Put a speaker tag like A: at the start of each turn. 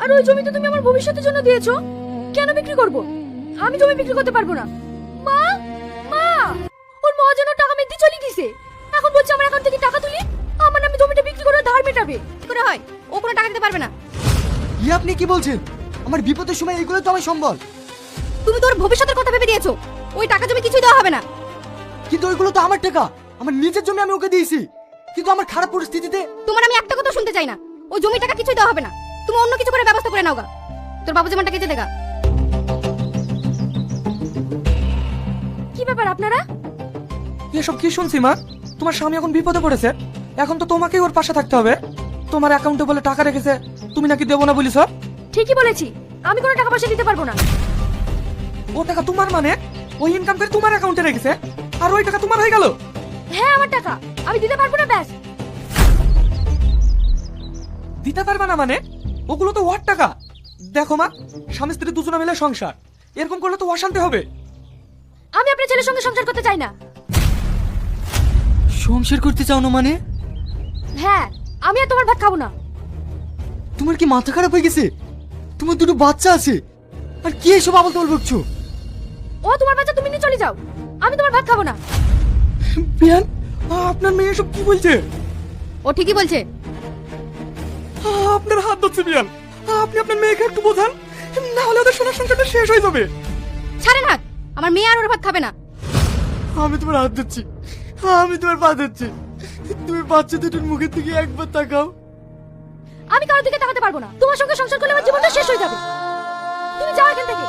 A: আর ওই জমি তো তুমি আমার ভবিষ্যতের জন্য দিয়েছো, কেন বিক্রি করব? আমি জমি বিক্রি করতে পারবো না। মা, মা, ওর মহাজন টাকা মেতে চলে গেছে, এখন বলছে আমার অ্যাকাউন্ট থেকে টাকা তুলি আমার নামে জমিটা বিক্রি করে ধার মেটাবে। কি করে হয়? ও কোনো টাকা দিতে পারবে না।
B: আপনি কি বলছেন? আমার বিপদের সময় এগুলো তো আমার সম্বল।
A: তুমি তোর ভবিষ্যতের কথা ভেবে দিয়েছো, ওই টাকা জমি কিছুই দেওয়া হবে না।
B: কিন্তু ওইগুলো তো আমার টাকা, আমার নিজের জমি আমি ওকে দিয়েছি। কিন্তু আমার খারাপ পরিস্থিতিতে
A: তোমার আমি একটা কথা শুনতে চাই না, ওই জমি টাকা কিছুই দেওয়া হবে না। তুমি অন্য কিছু করে ব্যবস্থা করে নাও গা। তোর বাবু জমাটা কেটে দেগা। কি ব্যাপার আপনারা?
C: এসব কি শুনছি মা? তোমার স্বামী এখন বিপদে পড়েছে, এখন তো তোমাকেই ওর পাশে থাকতে হবে। তোমার অ্যাকাউন্টে বলে টাকা রেখেছে, তুমি নাকি দেবো না বলিস?
A: ঠিকই বলেছি, আমি কোনো টাকা পয়সা দিতে পারবো না।
C: ও টাকা তোমার মানে ওই ইনকাম করে তোমার অ্যাকাউন্টে রেখেছে, আর ওই টাকা তোমার হয়ে গেল?
A: হ্যাঁ আমার টাকা, আমি দিতে পারবো না ব্যাস।
C: দিতে পারবে না মানে? ওগুলো তো ওর টাকা। দেখো মা, স্বামী স্ত্রী দুজনে মিলে সংসার, এরকম করলে তো অশান্তি হবে।
A: আমি আপনার ছেলের সঙ্গে সংসার করতে চাই না।
B: সংসার করতে চাও না মানে?
A: হ্যাঁ, আমি আর তোমার ভাত খাবো না।
B: তোমার কি মাথা খারাপ হয়ে গেছে? তোমার দুটো বাচ্চা আছে, আর কি এসব আবল তাবল বকছো?
A: ও তোমার বাচ্চা, তুমি নিয়ে চলে যাও, আমি তোমার ভাত খাবো না।
C: বিয়ান, আপনার মেয়ে এসব কি বলছে?
A: ও ঠিকই বলছে।
C: আপনার হাত ধরছে বিয়ান, আপনি আপনার মেয়েকে একটু বোঝান, না হলে ওদের সোনার সংসারটা শেষ হয়ে যাবে।
A: ছাড়েন হাত, আমার মেয়ে আর ওর ভাত খাবে না।
B: আমি তোমার হাত ধরছি, আমি তোমার পা ধরছি। তুমি বাচ্চা দুটোর মুখের দিকে একবার তাকাও।
A: আমি কারোর দিকে তাকাতে পারবো না, তোমার সঙ্গে সংসার করলে আমার জীবনটা শেষ হয়ে যাবে। তুমি যাও এখান থেকে।